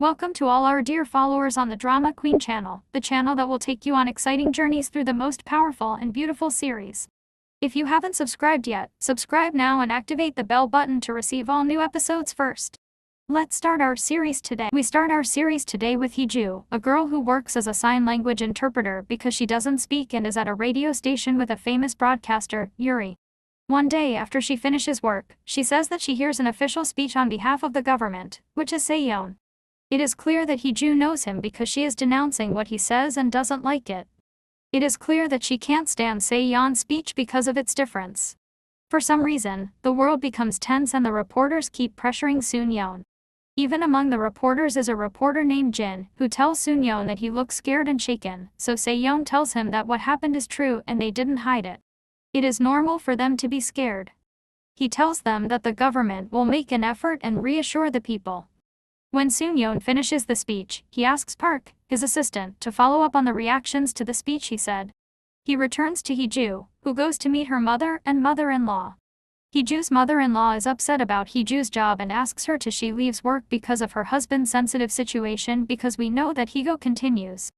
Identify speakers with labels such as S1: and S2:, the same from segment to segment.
S1: Welcome to all our dear followers on the Drama Queen channel, the channel that will take you on exciting journeys through the most powerful and beautiful series. If you haven't subscribed yet, subscribe now and activate the bell button to receive all new episodes first. Let's start our series today. We start our series today with Hee-joo, a girl who works as a sign language interpreter because she doesn't speak and is at a radio station with a famous broadcaster, Yuri. One day after she finishes work, she says that she hears an official speech on behalf of the government, which is Say-yeon. It is clear that Hee-joo knows him because she is denouncing what he says and doesn't like it. It is clear that she can't stand Say-yeon's speech because of its difference. For some reason, the world becomes tense and the reporters keep pressuring Soon-yeon. Even among the reporters is a reporter named Jin, who tells Soon-yeon that he looks scared and shaken, so Say-yeon tells him that what happened is true and they didn't hide it. It is normal for them to be scared. He tells them that the government will make an effort and reassure the people. When Soon-yeon finishes the speech, he asks Park, his assistant, to follow up on the reactions to the speech he said. He returns to Hee-joo, who goes to meet her mother and mother-in-law. Hee-joo's mother-in-law is upset about Hee-joo's job and asks her to she leaves work because of her husband's sensitive situation because we know that Hee-joo continues.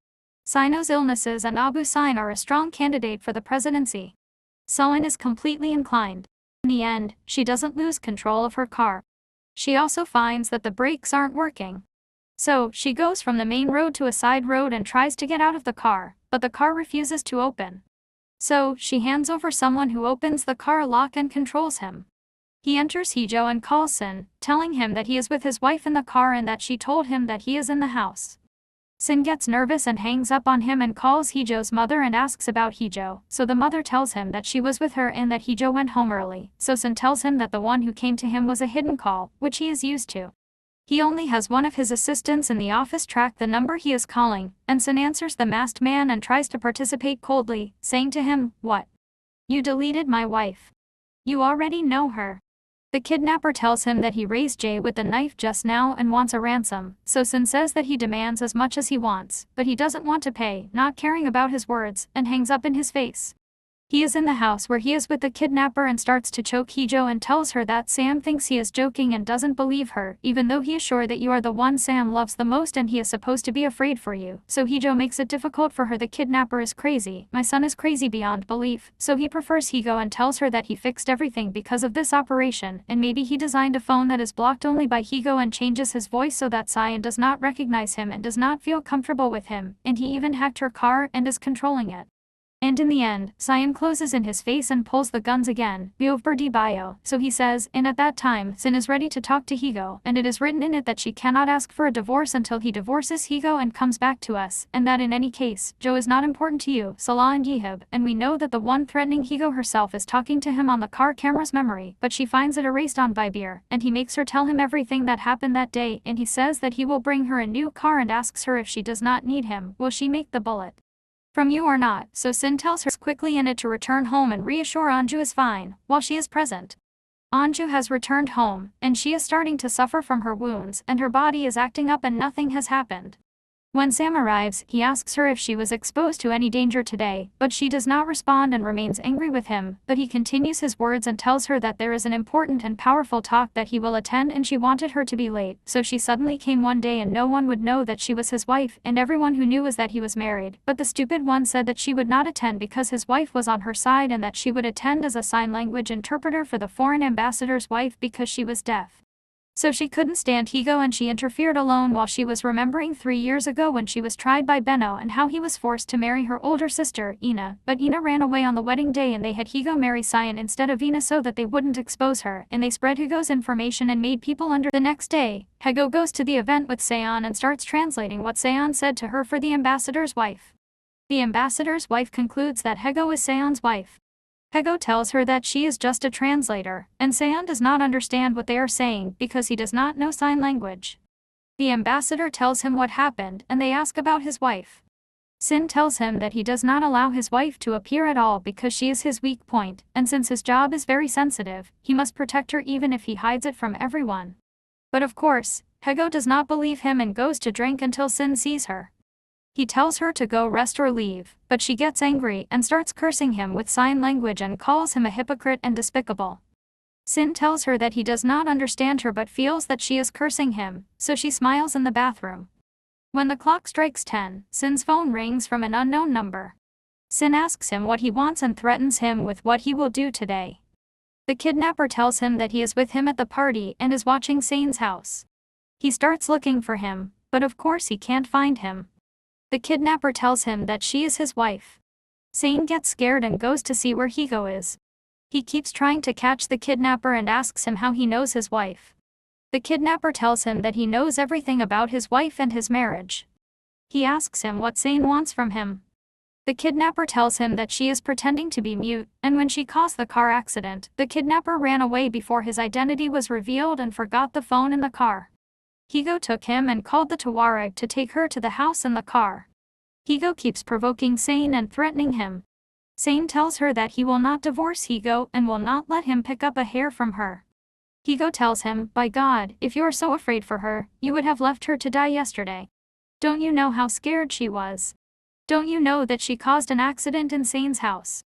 S1: Sino's illnesses and Abu Sin are a strong candidate for the presidency. Soon is completely inclined. In the end, she doesn't lose control of her car. She also finds that the brakes aren't working. So, she goes from the main road to a side road and tries to get out of the car, but the car refuses to open. So, she hands over someone who opens the car lock and controls him. He enters Hee-joo and calls Sin, telling him that he is with his wife in the car and that she told him that he is in the house. Sin gets nervous and hangs up on him and calls Hee-joo's mother and asks about Hee-joo, so the mother tells him that she was with her and that Hee-joo went home early, so Sin tells him that the one who came to him was a hidden call, which he is used to. He only has one of his assistants in the office track the number he is calling, and Sin answers the masked man and tries to participate coldly, saying to him, "What? You deleted my wife. You already know her." The kidnapper tells him that he raised Jae with the knife just now and wants a ransom, so Sin says that he demands as much as he wants, but he doesn't want to pay, not caring about his words, and hangs up in his face. He is in the house where he is with the kidnapper and starts to choke Hee-joo and tells her that Sam thinks he is joking and doesn't believe her, even though he is sure that you are the one Sam loves the most and he is supposed to be afraid for you, so Hee-joo makes it difficult for her. The kidnapper is crazy, my son is crazy beyond belief, so he prefers Hee-joo and tells her that he fixed everything because of this operation, and maybe he designed a phone that is blocked only by Hee-joo and changes his voice so that Say-yeon does not recognize him and does not feel comfortable with him, and he even hacked her car and is controlling it. And in the end, Say-yeon closes in his face and pulls the guns again, bio, so he says, and at that time, Sin is ready to talk to Hee-joo, and it is written in it that she cannot ask for a divorce until he divorces Hee-joo and comes back to us, and that in any case, Jo is not important to you, Salah and Yehib, and we know that the one threatening Hee-joo herself is talking to him on the car camera's memory, but she finds it erased on Vibir, and he makes her tell him everything that happened that day, and he says that he will bring her a new car and asks her if she does not need him, will she make the bullet from you or not, so Sin tells her quickly in it to return home and reassure Anju is fine, while she is present. Anju has returned home, and she is starting to suffer from her wounds, and her body is acting up and nothing has happened. When Sam arrives, he asks her if she was exposed to any danger today, but she does not respond and remains angry with him, but he continues his words and tells her that there is an important and powerful talk that he will attend and she wanted her to be late, so she suddenly came one day and no one would know that she was his wife and everyone who knew was that he was married, but the stupid one said that she would not attend because his wife was on her side and that she would attend as a sign language interpreter for the foreign ambassador's wife because she was deaf. So she couldn't stand Hee-joo and she interfered alone while she was remembering 3 years ago when she was tried by Benno and how he was forced to marry her older sister, Ina, but Ina ran away on the wedding day and they had Hee-joo marry Say-yeon instead of Ina so that they wouldn't expose her, and they spread Hee-joo's information and made people under. The next day, Hee-joo goes to the event with Say-yeon and starts translating what Say-yeon said to her for the ambassador's wife. The ambassador's wife concludes that Hee-joo is Say-yeon's wife. Hee-joo tells her that she is just a translator, and Say-yeon does not understand what they are saying because he does not know sign language. The ambassador tells him what happened and they ask about his wife. Sin tells him that he does not allow his wife to appear at all because she is his weak point, and since his job is very sensitive, he must protect her even if he hides it from everyone. But of course, Hee-joo does not believe him and goes to drink until Sin sees her. He tells her to go rest or leave, but she gets angry and starts cursing him with sign language and calls him a hypocrite and despicable. Sin tells her that he does not understand her but feels that she is cursing him, so she smiles in the bathroom. When the clock strikes 10, Sin's phone rings from an unknown number. Sin asks him what he wants and threatens him with what he will do today. The kidnapper tells him that he is with him at the party and is watching Sane's house. He starts looking for him, but of course he can't find him. The kidnapper tells him that she is his wife. Sane gets scared and goes to see where Hee-joo is. He keeps trying to catch the kidnapper and asks him how he knows his wife. The kidnapper tells him that he knows everything about his wife and his marriage. He asks him what Sane wants from him. The kidnapper tells him that she is pretending to be mute, and when she caused the car accident, the kidnapper ran away before his identity was revealed and forgot the phone in the car. Hee-joo took him and called the Tuareg to take her to the house in the car. Hee-joo keeps provoking Sane and threatening him. Sane tells her that he will not divorce Hee-joo and will not let him pick up a hair from her. Hee-joo tells him, "By God, if you are so afraid for her, you would have left her to die yesterday. Don't you know how scared she was? Don't you know that she caused an accident in Sane's house?"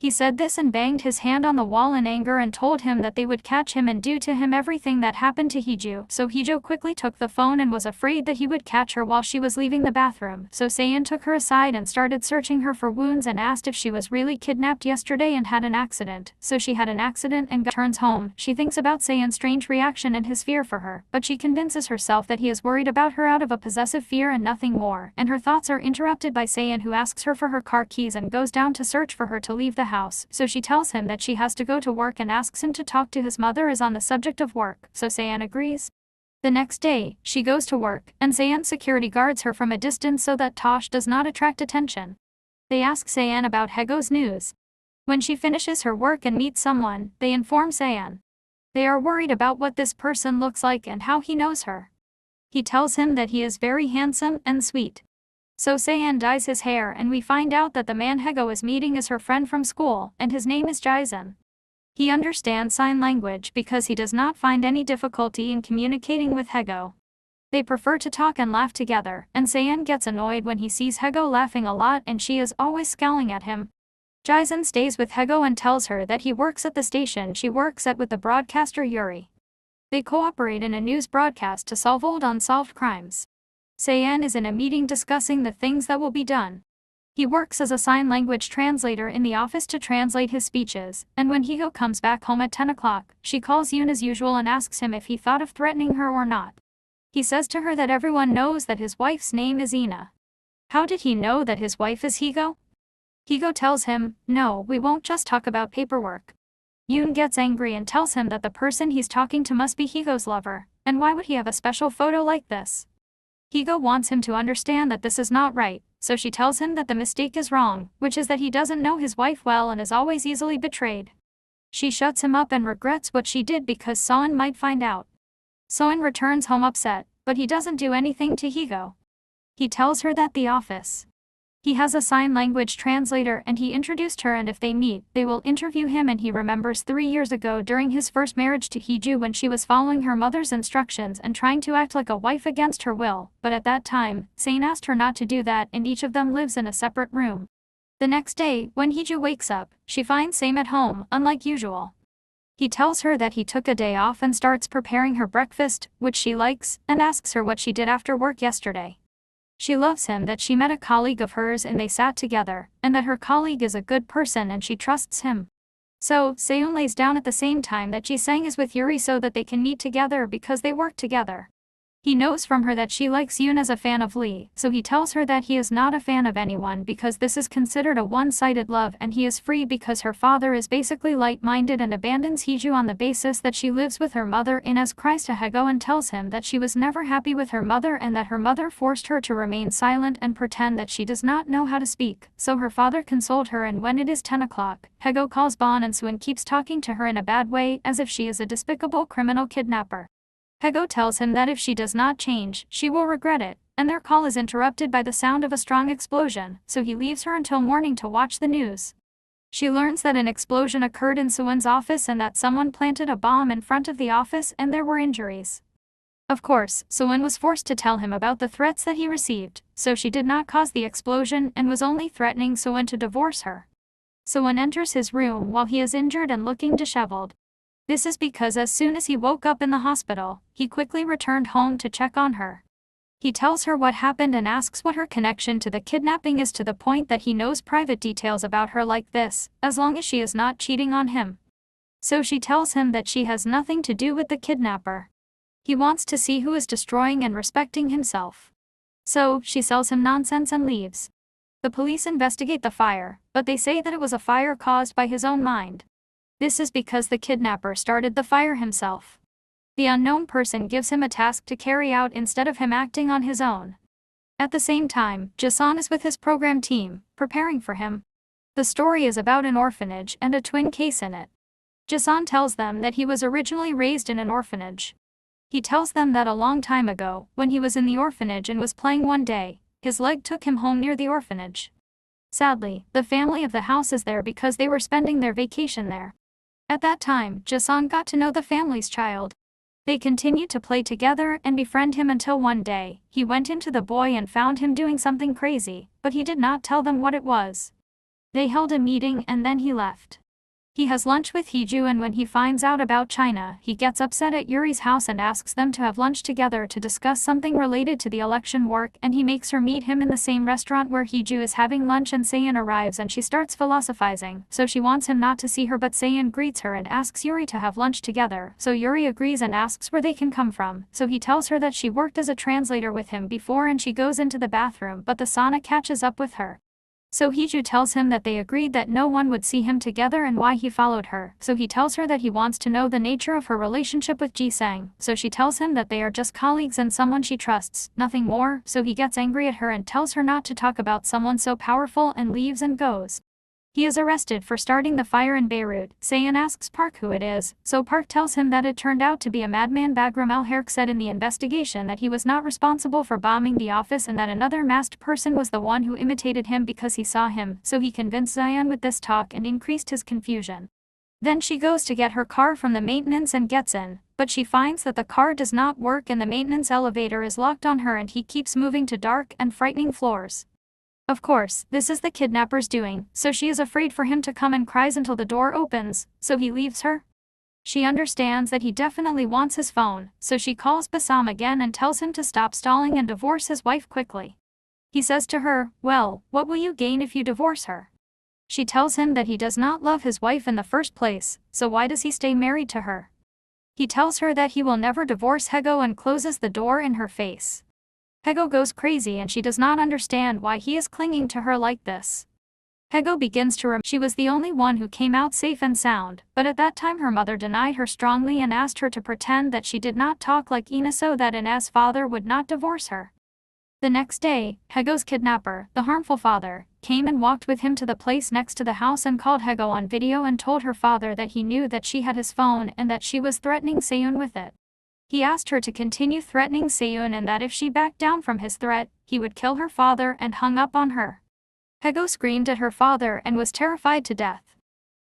S1: He said this and banged his hand on the wall in anger and told him that they would catch him and do to him everything that happened to Hee-joo. So Hee-joo quickly took the phone and was afraid that he would catch her while she was leaving the bathroom. So Say-yeon took her aside and started searching her for wounds and asked if she was really kidnapped yesterday and had an accident. So she had an accident and returns home. She thinks about Say-yeon's strange reaction and his fear for her, but she convinces herself that he is worried about her out of a possessive fear and nothing more. And her thoughts are interrupted by Say-yeon, who asks her for her car keys and goes down to search for her to leave the house. So she tells him that she has to go to work and asks him to talk to his mother as on the subject of work, so Say-yeon agrees. The next day, she goes to work, and Say-yeon's security guards her from a distance so that Tosh does not attract attention. They ask Say-yeon about Hee-joo's news. When she finishes her work and meets someone, they inform Say-yeon. They are worried about what this person looks like and how he knows her. He tells him that he is very handsome and sweet. So Say-yeon dyes his hair and we find out that the man Hee-joo is meeting is her friend from school, and his name is Jae-sun. He understands sign language because he does not find any difficulty in communicating with Hee-joo. They prefer to talk and laugh together, and Say-yeon gets annoyed when he sees Hee-joo laughing a lot and she is always scowling at him. Jae-sun stays with Hee-joo and tells her that he works at the station she works at with the broadcaster Yuri. They cooperate in a news broadcast to solve old unsolved crimes. Say-yeon is in a meeting discussing the things that will be done. He works as a sign language translator in the office to translate his speeches, and when Hee-joo comes back home at 10 o'clock, she calls Yoon as usual and asks him if he thought of threatening her or not. He says to her that everyone knows that his wife's name is Ina. How did he know that his wife is Hee-joo? Hee-joo tells him, "No, we won't just talk about paperwork." Yoon gets angry and tells him that the person he's talking to must be Hee-joo's lover, and why would he have a special photo like this? Hee-joo wants him to understand that this is not right, so she tells him that the mistake is wrong, which is that he doesn't know his wife well and is always easily betrayed. She shuts him up and regrets what she did because Soon might find out. Soon returns home upset, but he doesn't do anything to Hee-joo. He tells her that the office. He has a sign language translator and he introduced her, and if they meet, they will interview him, and he remembers 3 years ago during his first marriage to Hee-joo when she was following her mother's instructions and trying to act like a wife against her will, but at that time, Sane asked her not to do that and each of them lives in a separate room. The next day, when Hee-joo wakes up, she finds Same at home, unlike usual. He tells her that he took a day off and starts preparing her breakfast, which she likes, and asks her what she did after work yesterday. She loves him that she met a colleague of hers and they sat together, and that her colleague is a good person and she trusts him. So, Say-yeon lays down at the same time that Ji-sang is with Yuri so that they can meet together because they work together. He knows from her that she likes Yoon as a fan of Lee, so he tells her that he is not a fan of anyone because this is considered a one-sided love, and he is free because her father is basically light-minded and abandons Hee-joo on the basis that she lives with her mother in as Christ to Hee-joo, and tells him that she was never happy with her mother and that her mother forced her to remain silent and pretend that she does not know how to speak, so her father consoled her. And when it is 10 o'clock, Hee-joo calls Bon and Soon keeps talking to her in a bad way as if she is a despicable criminal kidnapper. Hee-joo tells him that if she does not change, she will regret it, and their call is interrupted by the sound of a strong explosion, so he leaves her until morning to watch the news. She learns that an explosion occurred in Soon's office and that someone planted a bomb in front of the office and there were injuries. Of course, Soon was forced to tell him about the threats that he received, so she did not cause the explosion and was only threatening Soon to divorce her. Soon enters his room while he is injured and looking disheveled. This is because as soon as he woke up in the hospital, he quickly returned home to check on her. He tells her what happened and asks what her connection to the kidnapping is, to the point that he knows private details about her like this, as long as she is not cheating on him. So she tells him that she has nothing to do with the kidnapper. He wants to see who is destroying and respecting himself. So she sells him nonsense and leaves. The police investigate the fire, but they say that it was a fire caused by his own mind. This is because the kidnapper started the fire himself. The unknown person gives him a task to carry out instead of him acting on his own. At the same time, Jason is with his program team, preparing for him. The story is about an orphanage and a twin case in it. Jason tells them that he was originally raised in an orphanage. He tells them that a long time ago, when he was in the orphanage and was playing one day, his leg took him home near the orphanage. Sadly, the family of the house is there because they were spending their vacation there. At that time, Jason got to know the family's child. They continued to play together and befriend him until one day, he went into the boy and found him doing something crazy, but he did not tell them what it was. They held a meeting and then he left. He has lunch with Hee-joo, and when he finds out about China, he gets upset at Yuri's house and asks them to have lunch together to discuss something related to the election work, and he makes her meet him in the same restaurant where Hee-joo is having lunch, and Say-yeon arrives and she starts philosophizing, so she wants him not to see her, but Say-yeon greets her and asks Yuri to have lunch together, so Yuri agrees and asks where they can come from, so he tells her that she worked as a translator with him before and she goes into the bathroom, but the sauna catches up with her. So Hee-joo tells him that they agreed that no one would see him together and why he followed her, so he tells her that he wants to know the nature of her relationship with Ji-sang, so she tells him that they are just colleagues and someone she trusts, nothing more, so he gets angry at her and tells her not to talk about someone so powerful and leaves and goes. He is arrested for starting the fire in Beirut. Say-yeon asks Park who it is, so Park tells him that it turned out to be a madman. Bagram El-Herk said in the investigation that he was not responsible for bombing the office and that another masked person was the one who imitated him because he saw him, so he convinced Zion with this talk and increased his confusion. Then she goes to get her car from the maintenance and gets in, but she finds that the car does not work and the maintenance elevator is locked on her and he keeps moving to dark and frightening floors. Of course, this is the kidnapper's doing, so she is afraid for him to come and cries until the door opens, so he leaves her. She understands that he definitely wants his phone, so she calls Bassam again and tells him to stop stalling and divorce his wife quickly. He says to her, "Well, what will you gain if you divorce her?" She tells him that he does not love his wife in the first place, so why does he stay married to her? He tells her that he will never divorce Hee-joo and closes the door in her face. Hee-joo goes crazy and she does not understand why he is clinging to her like this. Hee-joo begins to remember she was the only one who came out safe and sound, but at that time her mother denied her strongly and asked her to pretend that she did not talk like Ina so that Ina's father would not divorce her. The next day, Hee-joo's kidnapper, the harmful father, came and walked with him to the place next to the house and called Hee-joo on video and told her father that he knew that she had his phone and that she was threatening Say-yeon with it. He asked her to continue threatening Say-yeon and that if she backed down from his threat, he would kill her father, and hung up on her. Hee-joo screamed at her father and was terrified to death.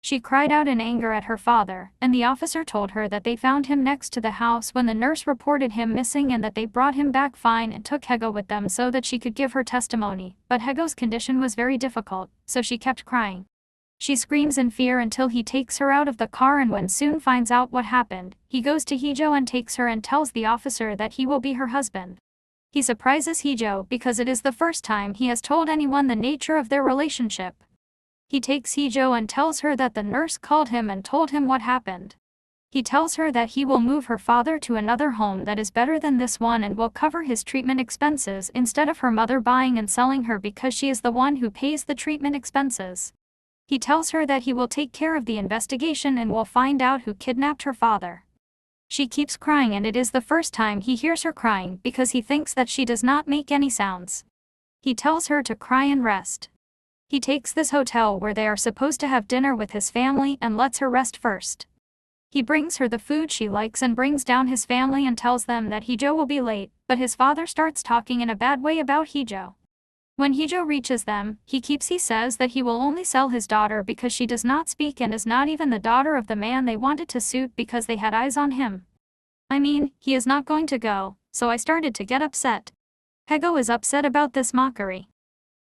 S1: She cried out in anger at her father, and the officer told her that they found him next to the house when the nurse reported him missing and that they brought him back fine and took Hee-joo with them so that she could give her testimony, but Hee-joo's condition was very difficult, so she kept crying. She screams in fear until he takes her out of the car, and when Soon finds out what happened, he goes to Hee-joo and takes her and tells the officer that he will be her husband. He surprises Hee-joo because it is the first time he has told anyone the nature of their relationship. He takes Hee-joo and tells her that the nurse called him and told him what happened. He tells her that he will move her father to another home that is better than this one and will cover his treatment expenses instead of her mother buying and selling her because she is the one who pays the treatment expenses. He tells her that he will take care of the investigation and will find out who kidnapped her father. She keeps crying and it is the first time he hears her crying because he thinks that she does not make any sounds. He tells her to cry and rest. He takes this hotel where they are supposed to have dinner with his family and lets her rest first. He brings her the food she likes and brings down his family and tells them that Hee-joo will be late, but his father starts talking in a bad way about Hee-joo. When Hee-joo reaches them, he says that he will only sell his daughter because she does not speak and is not even the daughter of the man they wanted to suit because they had eyes on him. I mean, he is not going to go, so I started to get upset. Hee-joo is upset about this mockery.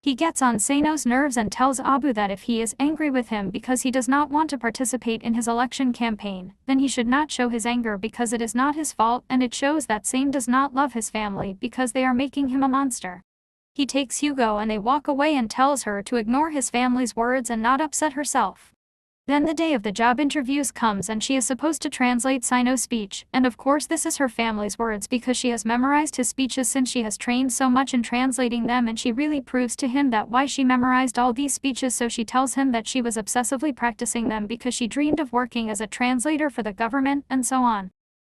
S1: He gets on Say-yeon's nerves and tells Abu that if he is angry with him because he does not want to participate in his election campaign, then he should not show his anger because it is not his fault, and it shows that Say-yeon does not love his family because they are making him a monster. He takes Hee-joo and they walk away and tells her to ignore his family's words and not upset herself. Then the day of the job interviews comes and she is supposed to translate Say-yeon's speech, and of course this is her family's words because she has memorized his speeches since she has trained so much in translating them, and she really proves to him that why she memorized all these speeches, so she tells him that she was obsessively practicing them because she dreamed of working as a translator for the government and so on.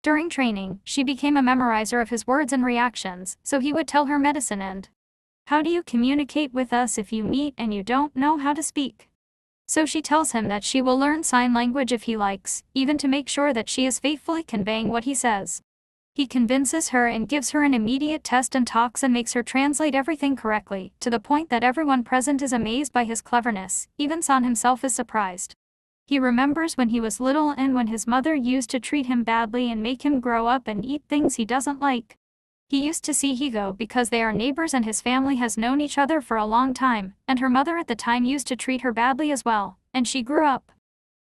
S1: During training, she became a memorizer of his words and reactions, so he would tell her medicine and how do you communicate with us if you meet and you don't know how to speak? So she tells him that she will learn sign language if he likes, even to make sure that she is faithfully conveying what he says. He convinces her and gives her an immediate test and talks and makes her translate everything correctly, to the point that everyone present is amazed by his cleverness, even Son himself is surprised. He remembers when he was little and when his mother used to treat him badly and make him grow up and eat things he doesn't like. He used to see Hee-joo because they are neighbors and his family has known each other for a long time, and her mother at the time used to treat her badly as well, and she grew up.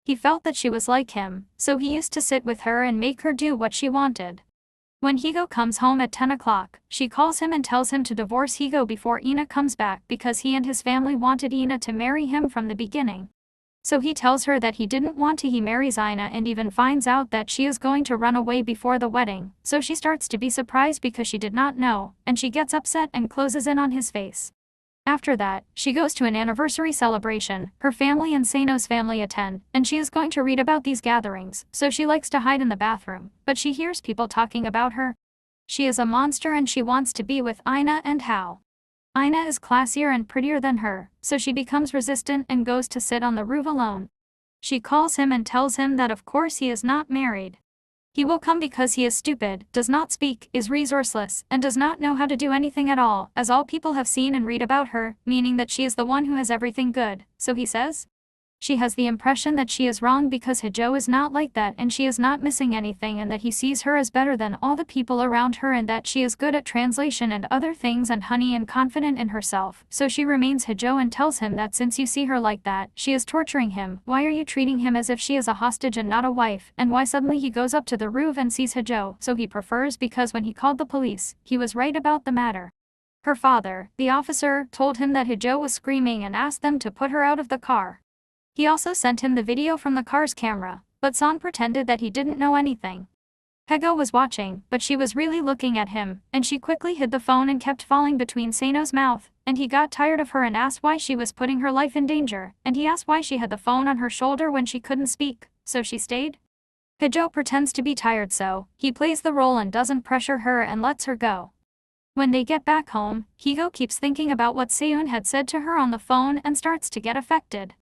S1: He felt that she was like him, so he used to sit with her and make her do what she wanted. When Hee-joo comes home at 10 o'clock, she calls him and tells him to divorce Hee-joo before Ina comes back because he and his family wanted Ina to marry him from the beginning. So he tells her that he didn't want to. He marries Ina and even finds out that she is going to run away before the wedding, so she starts to be surprised because she did not know, and she gets upset and closes in on his face. After that, she goes to an anniversary celebration. Her family and Say-yeon's family attend, and she is going to read about these gatherings, so she likes to hide in the bathroom, but she hears people talking about her. She is a monster and she wants to be with Ina and Hao. Ina is classier and prettier than her, so she becomes resistant and goes to sit on the roof alone. She calls him and tells him that of course he is not married. He will come because he is stupid, does not speak, is resourceless, and does not know how to do anything at all, as all people have seen and read about her, meaning that she is the one who has everything good, so he says. She has the impression that she is wrong because Hee-joo is not like that and she is not missing anything, and that he sees her as better than all the people around her, and that she is good at translation and other things and honey and confident in herself, so she remains Hee-joo and tells him that since you see her like that, she is torturing him. Why are you treating him as if she is a hostage and not a wife, and why suddenly he goes up to the roof and sees Hee-joo, so he prefers because when he called the police, he was right about the matter. Her father, the officer, told him that Hee-joo was screaming and asked them to put her out of the car. He also sent him the video from the car's camera, but Son pretended that he didn't know anything. Hee-joo was watching, but she was really looking at him, and she quickly hid the phone and kept falling between Say-yeon's mouth, and he got tired of her and asked why she was putting her life in danger, and he asked why she had the phone on her shoulder when she couldn't speak, so she stayed. Hee-joo pretends to be tired, so he plays the role and doesn't pressure her and lets her go. When they get back home, Hee-joo keeps thinking about what Say-yeon had said to her on the phone and starts to get affected.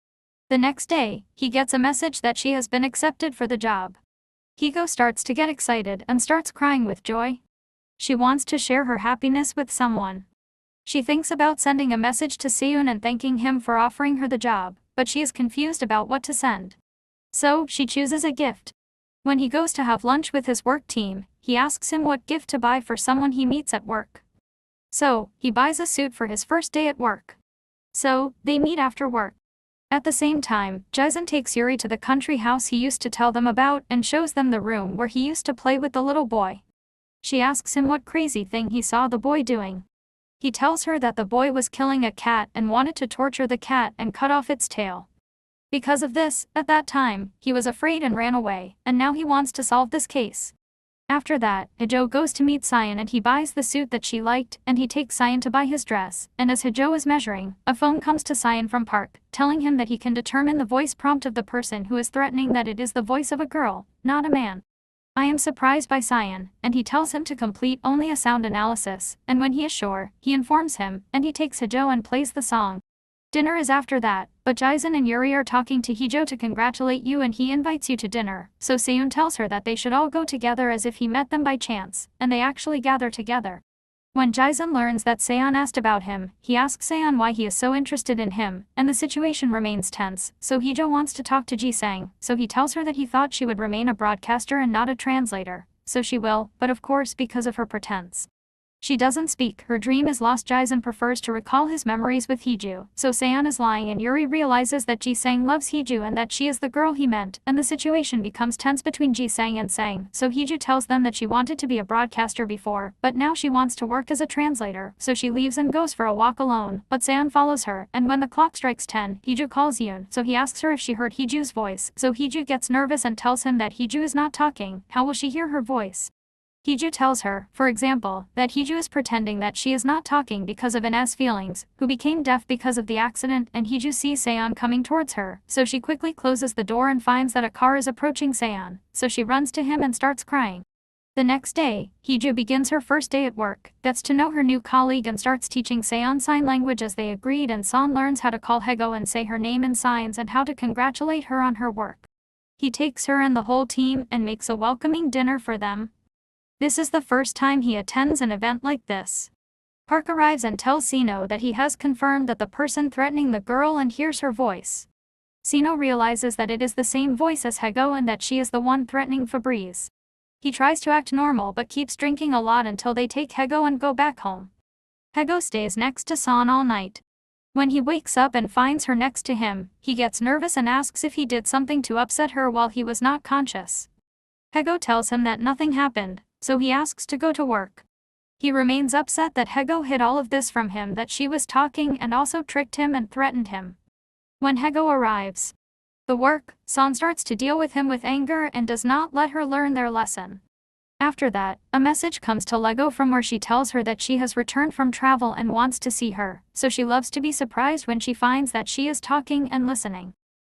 S1: The next day, he gets a message that she has been accepted for the job. Hee-joo starts to get excited and starts crying with joy. She wants to share her happiness with someone. She thinks about sending a message to Say-yeon and thanking him for offering her the job, but she is confused about what to send. So, she chooses a gift. When he goes to have lunch with his work team, he asks him what gift to buy for someone he meets at work. So, he buys a suit for his first day at work. So, they meet after work. At the same time, Jae-sun takes Yuri to the country house he used to tell them about and shows them the room where he used to play with the little boy. She asks him what crazy thing he saw the boy doing. He tells her that the boy was killing a cat and wanted to torture the cat and cut off its tail. Because of this, at that time, he was afraid and ran away, and now he wants to solve this case. After that, Hee-joo goes to meet Say-yeon and he buys the suit that she liked, and he takes Say-yeon to buy his dress, and as Hee-joo is measuring, a phone comes to Say-yeon from Park, telling him that he can determine the voice prompt of the person who is threatening, that it is the voice of a girl, not a man. I am surprised by Say-yeon, and he tells him to complete only a sound analysis, and when he is sure, he informs him, and he takes Hee-joo and plays the song. Dinner is after that, but Jae-sun and Yuri are talking to Hee-joo to congratulate you and he invites you to dinner, so Say-yeon tells her that they should all go together as if he met them by chance, and they actually gather together. When Jae-sun learns that Say-yeon asked about him, he asks Say-yeon why he is so interested in him, and the situation remains tense, so Hee-joo wants to talk to Ji-sang, so he tells her that he thought she would remain a broadcaster and not a translator, so she will, but of course because of her pretense. She doesn't speak, her dream is lost. Jae-sun prefers to recall his memories with Hee-joo, so Say-yeon is lying and Yuri realizes that Ji-sang loves Hee-joo and that she is the girl he meant, and the situation becomes tense between Ji-sang and Sang, so Hee-joo tells them that she wanted to be a broadcaster before, but now she wants to work as a translator, so she leaves and goes for a walk alone, but Say-yeon follows her, and when the clock strikes 10, Hee-joo calls Yoon, so he asks her if she heard Hee-joo's voice, so Hee-joo gets nervous and tells him that Hee-joo is not talking. How will she hear her voice? Hee-joo tells her, for example, that Hee-joo is pretending that she is not talking because of In's feelings, who became deaf because of the accident, and Hee-joo sees Say-yeon coming towards her, so she quickly closes the door and finds that a car is approaching Say-yeon, so she runs to him and starts crying. The next day, Hee-joo begins her first day at work, gets to know her new colleague and starts teaching Say-yeon sign language as they agreed, and Son learns how to call Hee-go and say her name in signs and how to congratulate her on her work. He takes her and the whole team and makes a welcoming dinner for them. This is the first time he attends an event like this. Park arrives and tells Sino that he has confirmed that the person threatening the girl and hears her voice. Sino realizes that it is the same voice as Hee-go and that she is the one threatening Febreze. He tries to act normal but keeps drinking a lot until they take Hee-go and go back home. Hee-go stays next to Son all night. When he wakes up and finds her next to him, he gets nervous and asks if he did something to upset her while he was not conscious. Hee-go tells him that nothing happened, so he asks to go to work. He remains upset that Hee-go hid all of this from him, that she was talking and also tricked him and threatened him. When Hee-go arrives, the work, Son starts to deal with him with anger and does not let her learn their lesson. After that, a message comes to Lego from where she tells her that she has returned from travel and wants to see her, so she loves to be surprised when she finds that she is talking and listening.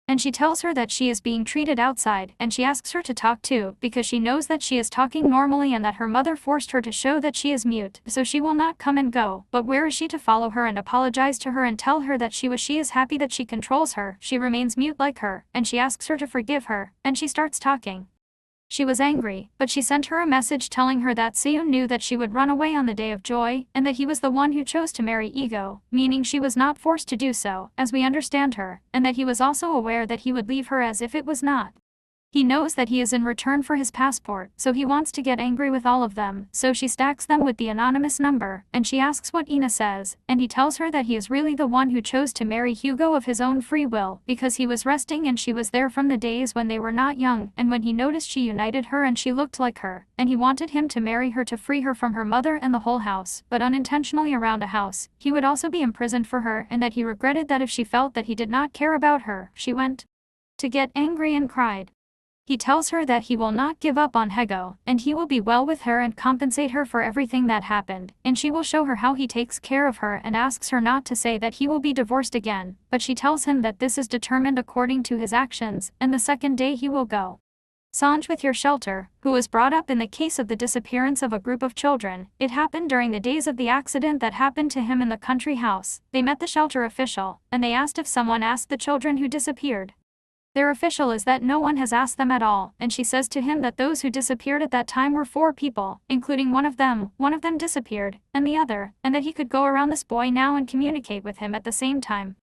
S1: And she tells her that she is being treated outside, and she asks her to talk too, because she knows that she is talking normally and that her mother forced her to show that she is mute, so she will not come and go. But where is she to follow her and apologize to her and tell her that she is happy that she controls her? She remains mute like her, and she asks her to forgive her, and she starts talking. She was angry, but she sent her a message telling her that Say-yeon knew that she would run away on the day of joy, and that he was the one who chose to marry Ego, meaning she was not forced to do so, as we understand her, and that he was also aware that he would leave her as if it was not. He knows that he is in return for his passport, so he wants to get angry with all of them, so she stacks them with the anonymous number, and she asks what Ina says, and he tells her that he is really the one who chose to marry Hugo of his own free will, because he was resting and she was there from the days when they were not young, and when he noticed she united her and she looked like her, and he wanted him to marry her to free her from her mother and the whole house, but unintentionally around a house, he would also be imprisoned for her, and that he regretted that if she felt that he did not care about her, she went to get angry and cried. He tells her that he will not give up on Hee-go, and he will be well with her and compensate her for everything that happened, and she will show her how he takes care of her and asks her not to say that he will be divorced again, but she tells him that this is determined according to his actions, and the second day he will go. Sanj with your shelter, who was brought up in the case of the disappearance of a group of children. It happened during the days of the accident that happened to him in the country house. They met the shelter official, and they asked if someone asked the children who disappeared. Their official is that no one has asked them at all, and she says to him that those who disappeared at that time were 4 people, including one of them disappeared, and the other, and that he could go around this boy now and communicate with him at the same time.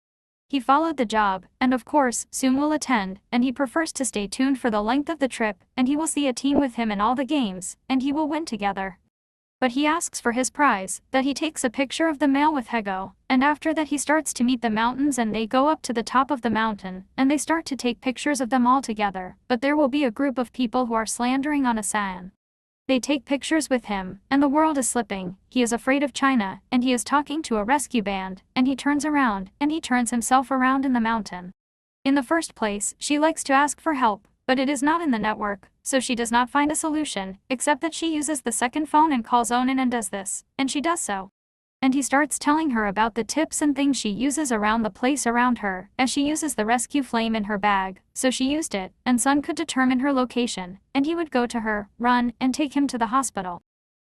S1: He followed the job, and of course, Soon will attend, and he prefers to stay tuned for the length of the trip, and he will see a team with him in all the games, and he will win together. But he asks for his prize, that he takes a picture of the male with Hee-go, and after that he starts to meet the mountains and they go up to the top of the mountain, and they start to take pictures of them all together, but there will be a group of people who are slandering on Asan. They take pictures with him, and the world is slipping. He is afraid of China, and he is talking to a rescue band, and he turns around, and he turns himself around in the mountain. In the first place, she likes to ask for help, but it is not in the network, so she does not find a solution, except that she uses the second phone and calls Onan and does this, and she does so. And he starts telling her about the tips and things she uses around the place around her, as she uses the rescue flame in her bag, so she used it, and Sun could determine her location, and he would go to her, run, and take him to the hospital.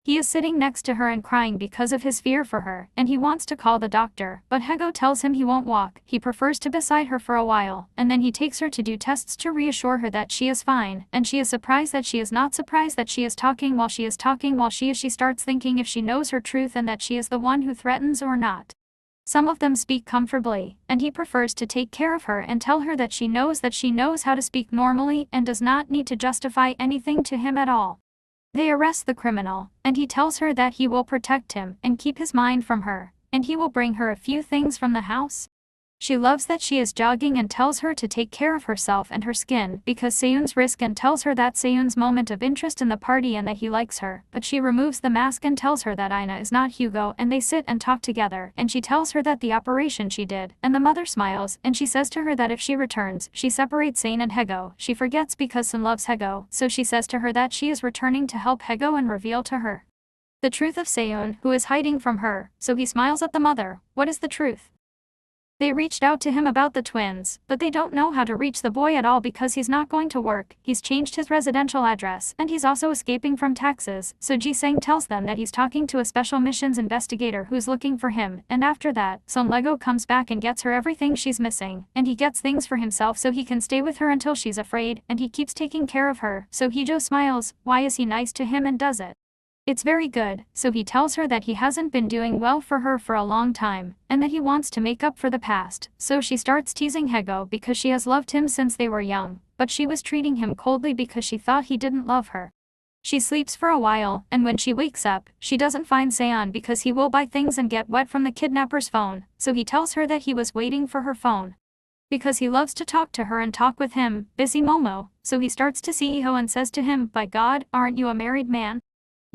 S1: He is sitting next to her and crying because of his fear for her, and he wants to call the doctor, but Hee-go tells him he won't walk. He prefers to beside her for a while, and then he takes her to do tests to reassure her that she is fine, and she is surprised that she is not surprised that she is talking while she starts thinking if she knows her truth and that she is the one who threatens or not. Some of them speak comfortably, and he prefers to take care of her and tell her that she knows how to speak normally and does not need to justify anything to him at all. They arrest the criminal, and he tells her that he will protect him and keep his mind from her, and he will bring her a few things from the house. She loves that she is jogging and tells her to take care of herself and her skin because Se-yeon's risk and tells her that Se-yeon's moment of interest in the party and that he likes her, but she removes the mask and tells her that Ina is not Hee-joo and they sit and talk together and she tells her that the operation she did and the mother smiles and she says to her that if she returns, she separates Se-yeon and Hee-joo. She forgets because Sun loves Hee-joo, so she says to her that she is returning to help Hee-joo and reveal to her the truth of Se-yeon, who is hiding from her, so he smiles at the mother. What is the truth? They reached out to him about the twins, but they don't know how to reach the boy at all because he's not going to work, he's changed his residential address, and he's also escaping from taxes, so Ji-sang tells them that he's talking to a special missions investigator who's looking for him, and after that, Son Lego comes back and gets her everything she's missing, and he gets things for himself so he can stay with her until she's afraid, and he keeps taking care of her, so Hee-joo smiles. Why is he nice to him and does it? It's very good, so he tells her that he hasn't been doing well for her for a long time, and that he wants to make up for the past, so she starts teasing Hee-joo because she has loved him since they were young, but she was treating him coldly because she thought he didn't love her. She sleeps for a while, and when she wakes up, she doesn't find Se-yeon because he will buy things and get wet from the kidnapper's phone, so he tells her that he was waiting for her phone. Because he loves to talk to her and talk with him, busy Momo, so he starts to see Hee-joo and says to him, by God, aren't you a married man?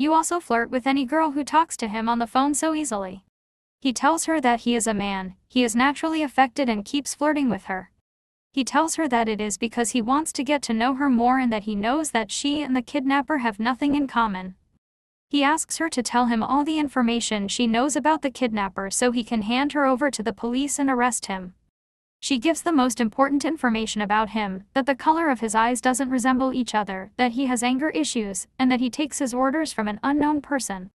S1: You also flirt with any girl who talks to him on the phone so easily. He tells her that he is a man, he is naturally affected and keeps flirting with her. He tells her that it is because he wants to get to know her more and that he knows that she and the kidnapper have nothing in common. He asks her to tell him all the information she knows about the kidnapper so he can hand her over to the police and arrest him. She gives the most important information about him, that the color of his eyes doesn't resemble each other, that he has anger issues, and that he takes his orders from an unknown person.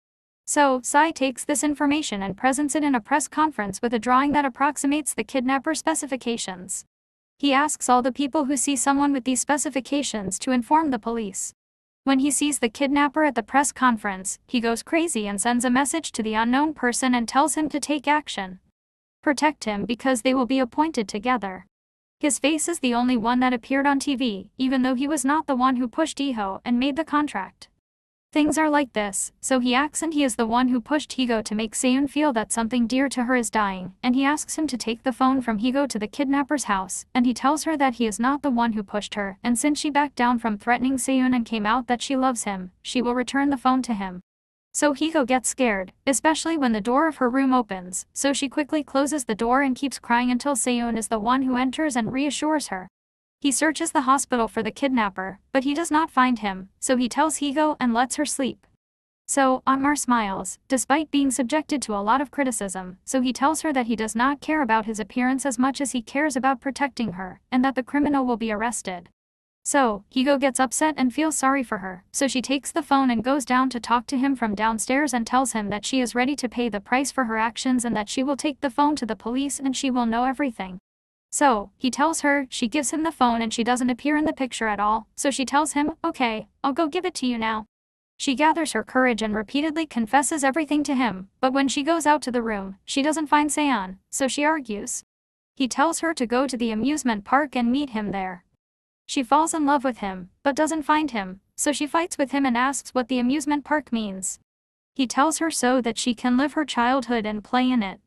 S1: So, Psy takes this information and presents it in a press conference with a drawing that approximates the kidnapper specifications. He asks all the people who see someone with these specifications to inform the police. When he sees the kidnapper at the press conference, he goes crazy and sends a message to the unknown person and tells him to take action. Protect him because they will be appointed together. His face is the only one that appeared on TV, even though he was not the one who pushed Hee-joo and made the contract. Things are like this, so he acts and he is the one who pushed Hee-joo to make Se-yeon feel that something dear to her is dying, and he asks him to take the phone from Hee-joo to the kidnapper's house, and he tells her that he is not the one who pushed her, and since she backed down from threatening Se-yeon and came out that she loves him, she will return the phone to him. So Hee-joo gets scared, especially when the door of her room opens, so she quickly closes the door and keeps crying until Se-yeon is the one who enters and reassures her. He searches the hospital for the kidnapper, but he does not find him, so he tells Hee-joo and lets her sleep. So, Anmar smiles, despite being subjected to a lot of criticism, so he tells her that he does not care about his appearance as much as he cares about protecting her, and that the criminal will be arrested. So, Hee-joo gets upset and feels sorry for her, so she takes the phone and goes down to talk to him from downstairs and tells him that she is ready to pay the price for her actions and that she will take the phone to the police and she will know everything. So, he tells her, she gives him the phone and she doesn't appear in the picture at all, so she tells him, okay, I'll go give it to you now. She gathers her courage and repeatedly confesses everything to him, but when she goes out to the room, she doesn't find Se-yeon, so she argues. He tells her to go to the amusement park and meet him there. She falls in love with him, but doesn't find him, so she fights with him and asks what the amusement park means. He tells her so that she can live her childhood and play in it.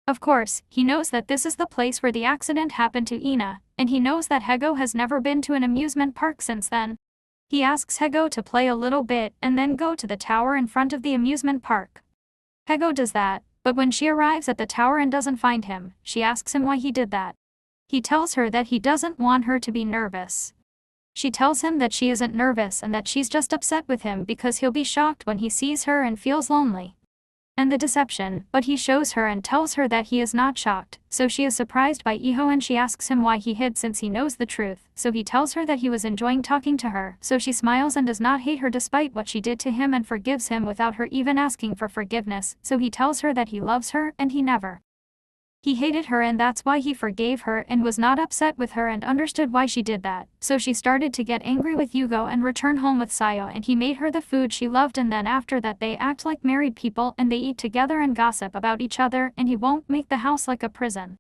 S1: Of course, he knows that this is the place where the accident happened to Ina, and he knows that Hee-joo has never been to an amusement park since then. He asks Hee-joo to play a little bit and then go to the tower in front of the amusement park. Hee-joo does that, but when she arrives at the tower and doesn't find him, she asks him why he did that. He tells her that he doesn't want her to be nervous. She tells him that she isn't nervous and that she's just upset with him because he'll be shocked when he sees her and feels lonely. And the deception, but he shows her and tells her that he is not shocked, so she is surprised by Hee-joo and she asks him why he hid since he knows the truth, so he tells her that he was enjoying talking to her, so she smiles and does not hate her despite what she did to him and forgives him without her even asking for forgiveness, so he tells her that he loves her and he never. He hated her and that's why he forgave her and was not upset with her and understood why she did that, so she started to get angry with Hee-joo and return home with Say-yeon and he made her the food she loved and then after that they act like married people and they eat together and gossip about each other and he won't make the house like a prison.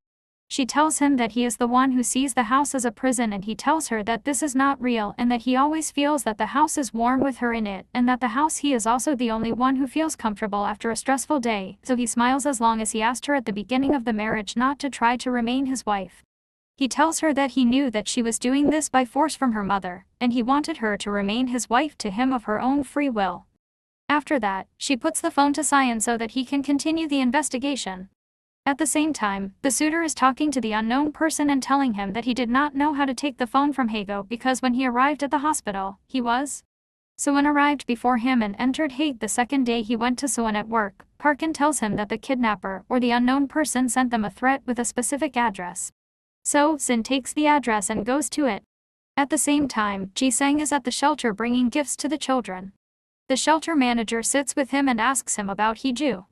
S1: She tells him that he is the one who sees the house as a prison, and he tells her that this is not real and that he always feels that the house is warm with her in it, and that the house he is also the only one who feels comfortable after a stressful day, so he smiles as long as he asked her at the beginning of the marriage not to try to remain his wife. He tells her that he knew that she was doing this by force from her mother, and he wanted her to remain his wife to him of her own free will. After that, she puts the phone to Say-yeon so that he can continue the investigation. At the same time, the suitor is talking to the unknown person and telling him that he did not know how to take the phone from Hee-joo because when he arrived at the hospital, Soon arrived before him and entered Hague the second day he went to Soon at work. Parkin tells him that the kidnapper or the unknown person sent them a threat with a specific address. So, Sin takes the address and goes to it. At the same time, Ji-sang is at the shelter bringing gifts to the children. The shelter manager sits with him and asks him about Hee-joo.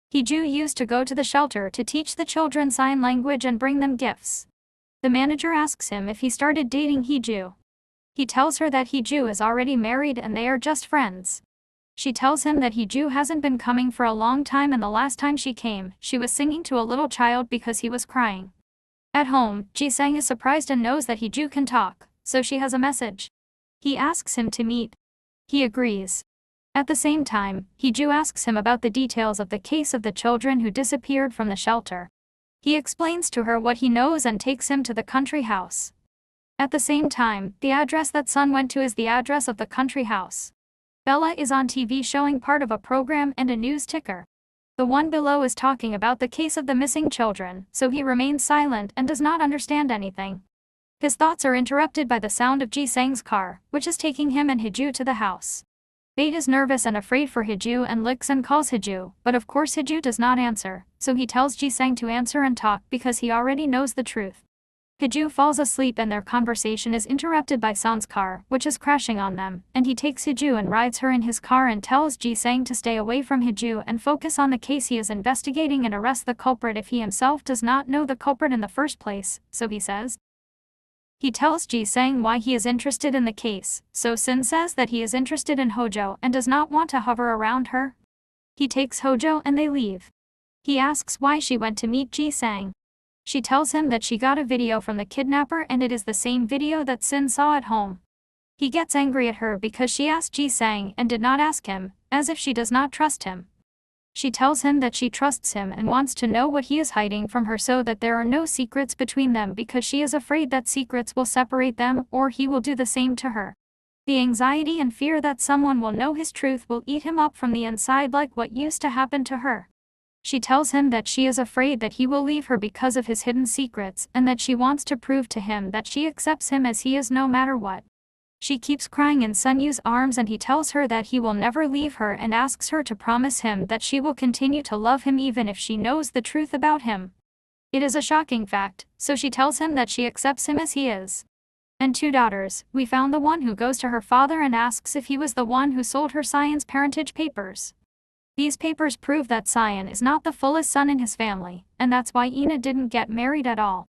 S1: Hee-joo used to go to the shelter to teach the children sign language and bring them gifts. The manager asks him if he started dating Hee-joo. He tells her that Hee-joo is already married and they are just friends. She tells him that Hee-joo hasn't been coming for a long time, and the last time she came, she was singing to a little child because he was crying. At home, Ji-sang is surprised and knows that Hee-joo can talk, so she has a message. He asks him to meet. He agrees. At the same time, Hee-joo asks him about the details of the case of the children who disappeared from the shelter. He explains to her what he knows and takes him to the country house. At the same time, the address that Sun went to is the address of the country house. Bella is on TV showing part of a program and a news ticker. The one below is talking about the case of the missing children, so he remains silent and does not understand anything. His thoughts are interrupted by the sound of Ji-sang's car, which is taking him and Hee-joo to the house. Bate is nervous and afraid for Hee-joo and licks and calls Hee-joo, but of course Hee-joo does not answer, so he tells Ji-sang to answer and talk because he already knows the truth. Hee-joo falls asleep and their conversation is interrupted by Sun's car, which is crashing on them, and he takes Hee-joo and rides her in his car and tells Ji-sang to stay away from Hee-joo and focus on the case he is investigating and arrest the culprit if he himself does not know the culprit in the first place, so he says. He tells Ji-sang why he is interested in the case, so Sin says that he is interested in Hee-joo and does not want to hover around her. He takes Hee-joo and they leave. He asks why she went to meet Ji-sang. She tells him that she got a video from the kidnapper and it is the same video that Sin saw at home. He gets angry at her because she asked Ji-sang and did not ask him, as if she does not trust him. She tells him that she trusts him and wants to know what he is hiding from her so that there are no secrets between them because she is afraid that secrets will separate them or he will do the same to her. The anxiety and fear that someone will know his truth will eat him up from the inside like what used to happen to her. She tells him that she is afraid that he will leave her because of his hidden secrets and that she wants to prove to him that she accepts him as he is no matter what. She keeps crying in Sun-yeon's arms and he tells her that he will never leave her and asks her to promise him that she will continue to love him even if she knows the truth about him. It is a shocking fact, so she tells him that she accepts him as he is. And 2 daughters, we found the one who goes to her father and asks if he was the one who sold her Say-yeon's parentage papers. These papers prove that Say-yeon is not the fullest son in his family, and that's why Ina didn't get married at all.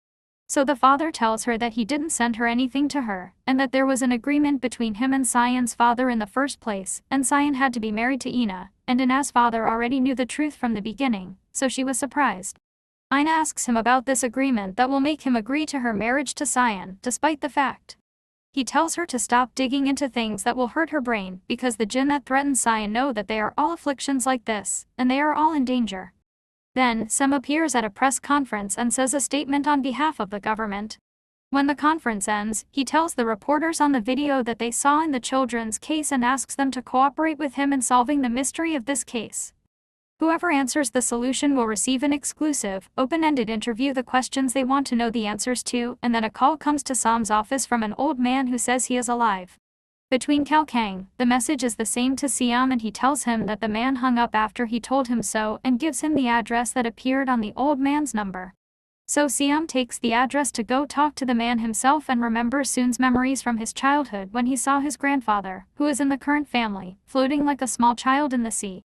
S1: So the father tells her that he didn't send her anything to her, and that there was an agreement between him and Say-yeon's father in the first place, and Say-yeon had to be married to Ina, and Ina's father already knew the truth from the beginning, so she was surprised. Ina asks him about this agreement that will make him agree to her marriage to Say-yeon, despite the fact. He tells her to stop digging into things that will hurt her brain, because the jinn that threatens Say-yeon know that they are all afflictions like this, and they are all in danger. Then, Sem appears at a press conference and says a statement on behalf of the government. When the conference ends, he tells the reporters on the video that they saw in the children's case and asks them to cooperate with him in solving the mystery of this case. Whoever answers the solution will receive an exclusive, open-ended interview, the questions they want to know the answers to, and then a call comes to Sam's office from an old man who says he is alive. Between Kao Kang, the message is the same to Siam and he tells him that the man hung up after he told him so and gives him the address that appeared on the old man's number. So Siam takes the address to go talk to the man himself and remembers Soon's memories from his childhood when he saw his grandfather, who is in the current family, floating like a small child in the sea.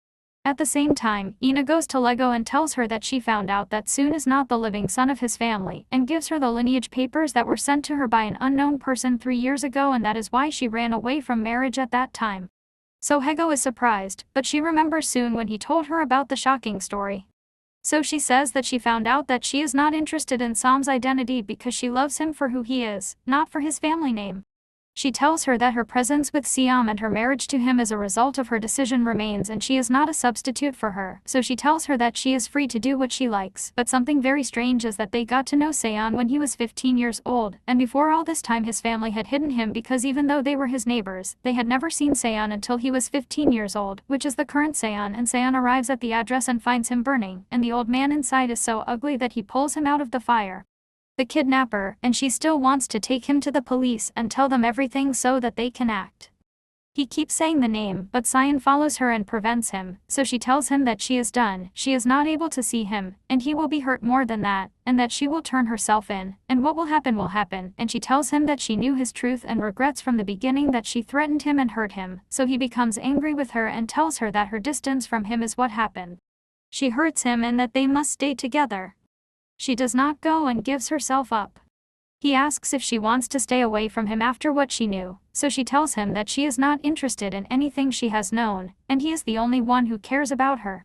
S1: At the same time, Ina goes to Lego and tells her that she found out that Soon is not the living son of his family and gives her the lineage papers that were sent to her by an unknown person 3 years ago, and that is why she ran away from marriage at that time. So Hee-joo is surprised, but she remembers Soon when he told her about the shocking story. So she says that she found out that she is not interested in Sam's identity because she loves him for who he is, not for his family name. She tells her that her presence with Seon and her marriage to him as a result of her decision remains and she is not a substitute for her, so she tells her that she is free to do what she likes. But something very strange is that they got to know Seon when he was 15 years old, and before all this time his family had hidden him because even though they were his neighbors, they had never seen Seon until he was 15 years old, which is the current Seon, and Seon arrives at the address and finds him burning, and the old man inside is so ugly that he pulls him out of the fire. The kidnapper, and she still wants to take him to the police and tell them everything so that they can act. He keeps saying the name, but Say-yeon follows her and prevents him, so she tells him that she is done, she is not able to see him, and he will be hurt more than that, and that she will turn herself in, and what will happen, and she tells him that she knew his truth and regrets from the beginning that she threatened him and hurt him, so he becomes angry with her and tells her that her distance from him is what happened. She hurts him and that they must stay together. She does not go and gives herself up. He asks if she wants to stay away from him after what she knew, so she tells him that she is not interested in anything she has known, and he is the only one who cares about her.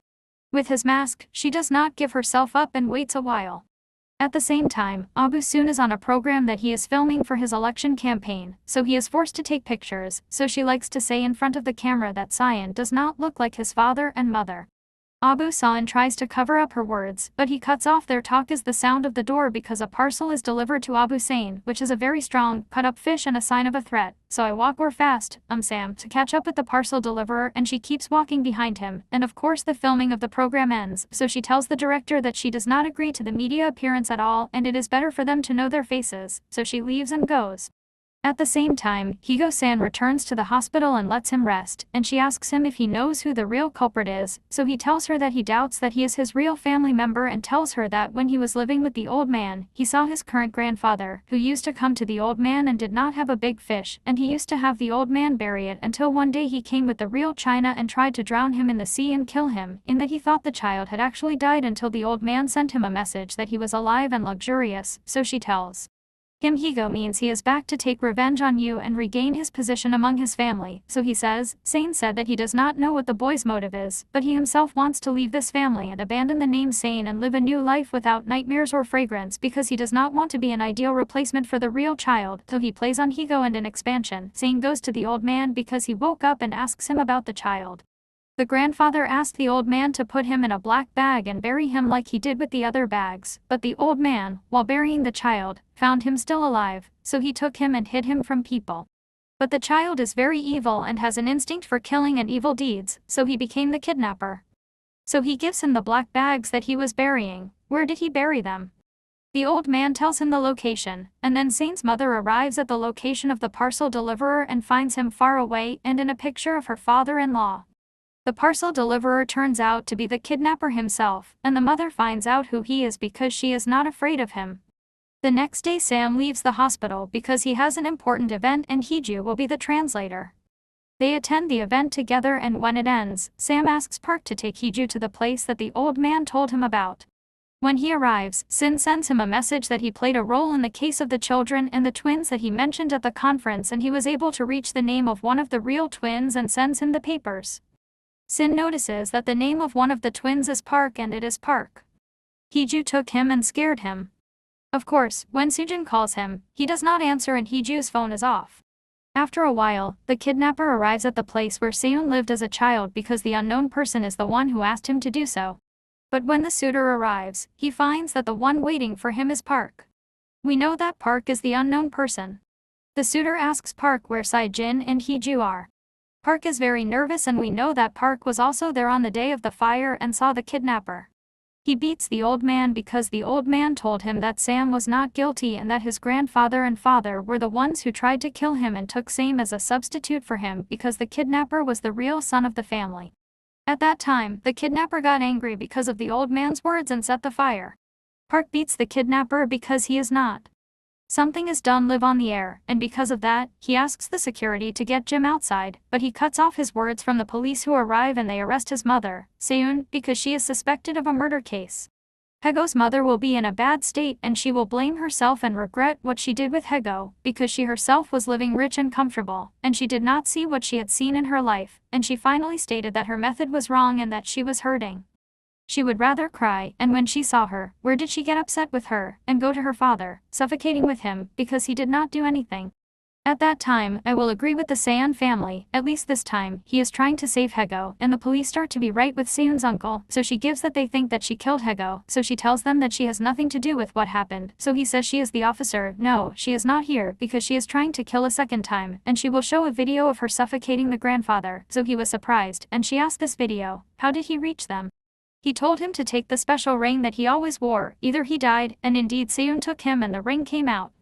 S1: With his mask, she does not give herself up and waits a while. At the same time, Abu-soon is on a program that he is filming for his election campaign, so he is forced to take pictures, so she likes to say in front of the camera that Say-yeon does not look like his father and mother. Abu-soon tries to cover up her words, but he cuts off their talk as the sound of the door because a parcel is delivered to Abu-soon, which is a very strong, cut-up fish and a sign of a threat. So I walk fast, Sam, to catch up with the parcel deliverer, and she keeps walking behind him, and of course the filming of the program ends, so she tells the director that she does not agree to the media appearance at all and it is better for them to know their faces, so she leaves and goes. At the same time, Hee-joo returns to the hospital and lets him rest, and she asks him if he knows who the real culprit is, so he tells her that he doubts that he is his real family member and tells her that when he was living with the old man, he saw his current grandfather, who used to come to the old man and did not have a big fish, and he used to have the old man bury it until one day he came with the real China and tried to drown him in the sea and kill him, in that he thought the child had actually died until the old man sent him a message that he was alive and luxurious, so she tells him Hee-joo means he is back to take revenge on you and regain his position among his family, so he says, Say-yeon said that he does not know what the boy's motive is, but he himself wants to leave this family and abandon the name Say-yeon and live a new life without nightmares or fragrance because he does not want to be an ideal replacement for the real child, so he plays on Hee-joo and in expansion. Say-yeon goes to the old man because he woke up and asks him about the child. The grandfather asked the old man to put him in a black bag and bury him like he did with the other bags, but the old man, while burying the child, found him still alive, so he took him and hid him from people. But the child is very evil and has an instinct for killing and evil deeds, so he became the kidnapper. So he gives him the black bags that he was burying. Where did he bury them? The old man tells him the location, and then Say-yeon's mother arrives at the location of the parcel deliverer and finds him far away and in a picture of her father-in-law. The parcel deliverer turns out to be the kidnapper himself, and the mother finds out who he is because she is not afraid of him. The next day Sam leaves the hospital because he has an important event and Hee-joo will be the translator. They attend the event together and when it ends, Sam asks Park to take Hee-joo to the place that the old man told him about. When he arrives, Sin sends him a message that he played a role in the case of the children and the twins that he mentioned at the conference and he was able to reach the name of one of the real twins and sends him the papers. Sin notices that the name of one of the twins is Park and it is Park. Hee-joo took him and scared him. Of course, when Soon-yeon calls him, he does not answer and Hee-joo's phone is off. After a while, the kidnapper arrives at the place where Say-yeon lived as a child because the unknown person is the one who asked him to do so. But when the suitor arrives, he finds that the one waiting for him is Park. We know that Park is the unknown person. The suitor asks Park where Say-jin and Hee-joo are. Park is very nervous and we know that Park was also there on the day of the fire and saw the kidnapper. He beats the old man because the old man told him that Sam was not guilty and that his grandfather and father were the ones who tried to kill him and took Sam as a substitute for him because the kidnapper was the real son of the family. At that time, the kidnapper got angry because of the old man's words and set the fire. Park beats the kidnapper because he is not. Something is done live on the air, and because of that, he asks the security to get Jim outside, but he cuts off his words from the police who arrive and they arrest his mother, Say-yeon, because she is suspected of a murder case. Hee-joo's mother will be in a bad state and she will blame herself and regret what she did with Hee-joo, because she herself was living rich and comfortable, and she did not see what she had seen in her life, and she finally stated that her method was wrong and that she was hurting. She would rather cry, and when she saw her, where did she get upset with her, and go to her father, suffocating with him, because he did not do anything. At that time, I will agree with the Say-yeon family, at least this time, he is trying to save Hee-joo, and the police start to be right with Say-yeon's uncle, so she gives that they think that she killed Hee-joo, so she tells them that she has nothing to do with what happened, so he says she is the officer. No, she is not here, because she is trying to kill a second time, and she will show a video of her suffocating the grandfather, so he was surprised, and she asked this video, how did he reach them? He told him to take the special ring that he always wore, either he died, and indeed Say-yeon took him and the ring came out.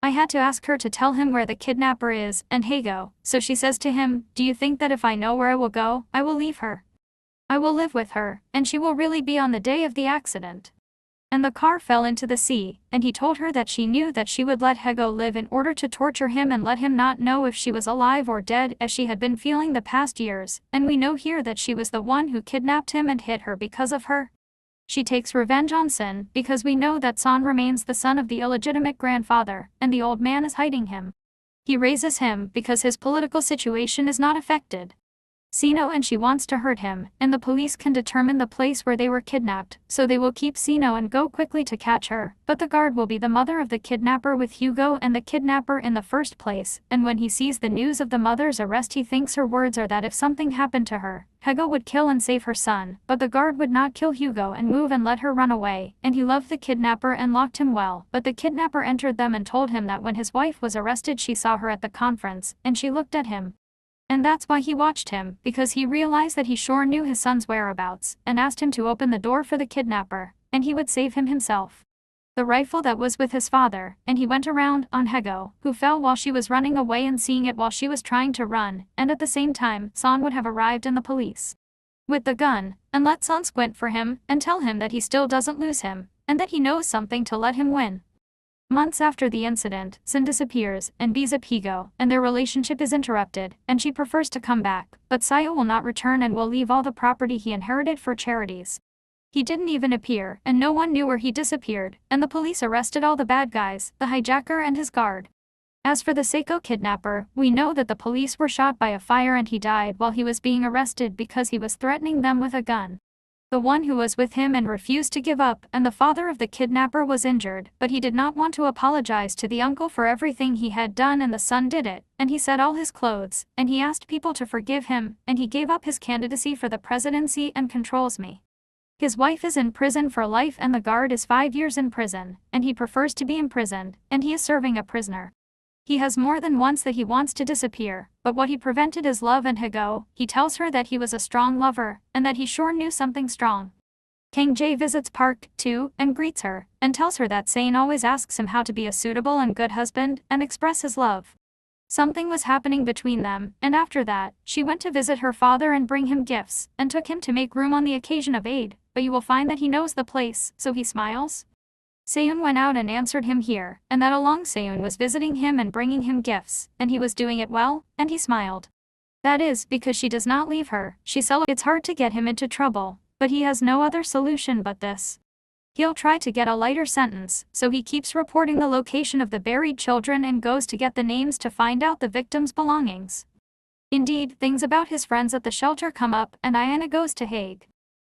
S1: I had to ask her to tell him where the kidnapper is, and Hee-joo, so she says to him, do you think that if I know where I will go, I will leave her? I will live with her, and she will really be on the day of the accident. And the car fell into the sea, and he told her that she knew that she would let Hee-joo live in order to torture him and let him not know if she was alive or dead as she had been feeling the past years, and we know here that she was the one who kidnapped him and hit her because of her. She takes revenge on Sin, because we know that Son remains the son of the illegitimate grandfather, and the old man is hiding him. He raises him because his political situation is not affected. Sino and she wants to hurt him, and the police can determine the place where they were kidnapped, so they will keep Sino and go quickly to catch her, but the guard will be the mother of the kidnapper with Hee-joo and the kidnapper in the first place, and when he sees the news of the mother's arrest he thinks her words are that if something happened to her, Hee-joo would kill and save her son, but the guard would not kill Hee-joo and move and let her run away, and he loved the kidnapper and locked him well, but the kidnapper entered them and told him that when his wife was arrested she saw her at the conference, and she looked at him. And that's why he watched him, because he realized that he sure knew his son's whereabouts, and asked him to open the door for the kidnapper, and he would save him himself. The rifle that was with his father, and he went around on Hee-joo, who fell while she was running away and seeing it while she was trying to run, and at the same time, Son would have arrived in the police with the gun, and let Son squint for him, and tell him that he still doesn't lose him, and that he knows something to let him win. Months after the incident, Sin disappears, and beats up Hee-joo, and their relationship is interrupted, and she prefers to come back, but Say-yeon will not return and will leave all the property he inherited for charities. He didn't even appear, and no one knew where he disappeared, and the police arrested all the bad guys, the hijacker and his guard. As for the Seiko kidnapper, we know that the police were shot by a fire and he died while he was being arrested because he was threatening them with a gun. The one who was with him and refused to give up, and the father of the kidnapper was injured, but he did not want to apologize to the uncle for everything he had done, and the son did it, and he set all his clothes, and he asked people to forgive him, and he gave up his candidacy for the presidency and controls me. His wife is in prison for life and the guard is 5 years in prison, and he prefers to be imprisoned, and he is serving a prisoner. He has more than once that he wants to disappear, but what he prevented is love and Hee-joo. He tells her that he was a strong lover, and that he sure knew something strong. Kang Jae visits Park, too, and greets her, and tells her that Say-yeon always asks him how to be a suitable and good husband, and express his love. Something was happening between them, and after that, she went to visit her father and bring him gifts, and took him to make room on the occasion of Eid, but you will find that he knows the place, so he smiles. Say-yeon went out and answered him here, and that along Say-yeon was visiting him and bringing him gifts, and he was doing it well, and he smiled. That is, because she does not leave her, it's hard to get him into trouble, but he has no other solution but this. He'll try to get a lighter sentence, so he keeps reporting the location of the buried children and goes to get the names to find out the victims' belongings. Indeed, things about his friends at the shelter come up, and Ayana goes to Hague.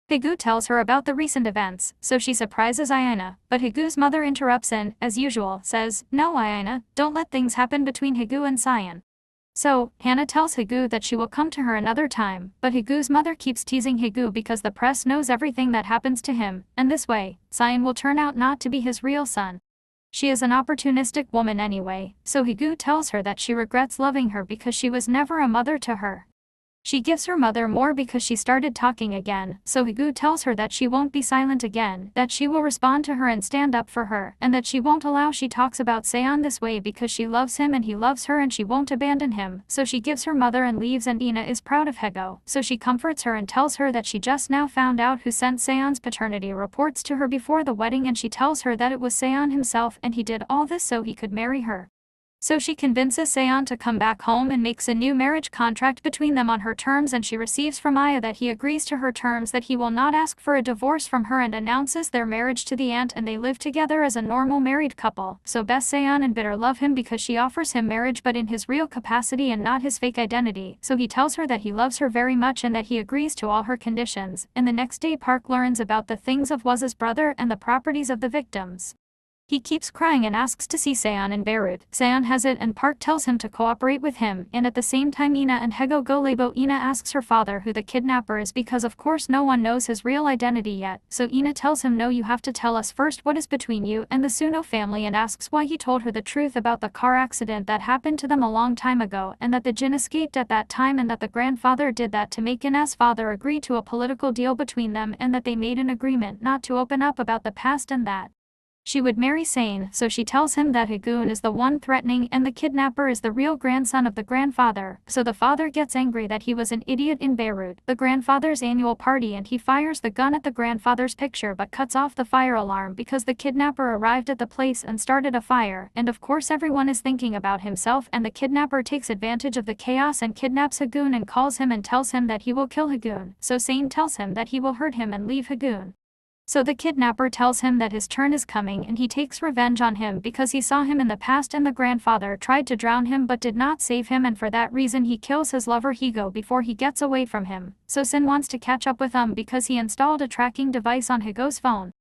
S1: Hee-joo tells her about the recent events, so she surprises Ayana, but Hee-joo's mother interrupts and, as usual, says, "No Ayana, don't let things happen between Hee-joo and Say-yeon." So, Hannah tells Hee-joo that she will come to her another time, but Hee-joo's mother keeps teasing Hee-joo because the press knows everything that happens to him, and this way, Say-yeon will turn out not to be his real son. She is an opportunistic woman anyway, so Hee-joo tells her that she regrets loving her because she was never a mother to her. She gives her mother more because she started talking again, so Hee-joo tells her that she won't be silent again, that she will respond to her and stand up for her, and that she won't allow she talks about Say-yeon this way because she loves him and he loves her and she won't abandon him, so she gives her mother and leaves and Ina is proud of Hee-joo, so she comforts her and tells her that she just now found out who sent Say-yeon's paternity reports to her before the wedding and she tells her that it was Say-yeon himself and he did all this so he could marry her. So she convinces Say-yeon to come back home and makes a new marriage contract between them on her terms, and she receives from Aya that he agrees to her terms, that he will not ask for a divorce from her, and announces their marriage to the aunt, and they live together as a normal married couple. So Best Say-yeon and Bitter love him because she offers him marriage but in his real capacity and not his fake identity. So he tells her that he loves her very much and that he agrees to all her conditions. And the next day Park learns about the things of Waz's brother and the properties of the victims. He keeps crying and asks to see Say-yeon in Beirut. Say-yeon has it and Park tells him to cooperate with him, and at the same time Ina and Hee-joo go labo. Ina asks her father who the kidnapper is because of course no one knows his real identity yet, so Ina tells him no, you have to tell us first what is between you and the Soon-yeon family, and asks why he told her the truth about the car accident that happened to them a long time ago, and that the Jin escaped at that time, and that the grandfather did that to make Ina's father agree to a political deal between them, and that they made an agreement not to open up about the past and that she would marry Say-yeon. So she tells him that Hee-gun is the one threatening and the kidnapper is the real grandson of the grandfather. So the father gets angry that he was an idiot in Beirut, the grandfather's annual party, and he fires the gun at the grandfather's picture but cuts off the fire alarm because the kidnapper arrived at the place and started a fire, and of course everyone is thinking about himself, and the kidnapper takes advantage of the chaos and kidnaps Hee-gun and calls him and tells him that he will kill Hee-gun. So Say-yeon tells him that he will hurt him and leave Hee-gun. So the kidnapper tells him that his turn is coming and he takes revenge on him because he saw him in the past and the grandfather tried to drown him but did not save him, and for that reason he kills his lover Hee-joo before he gets away from him. So Sin wants to catch up with him because he installed a tracking device on Hee-joo's phone.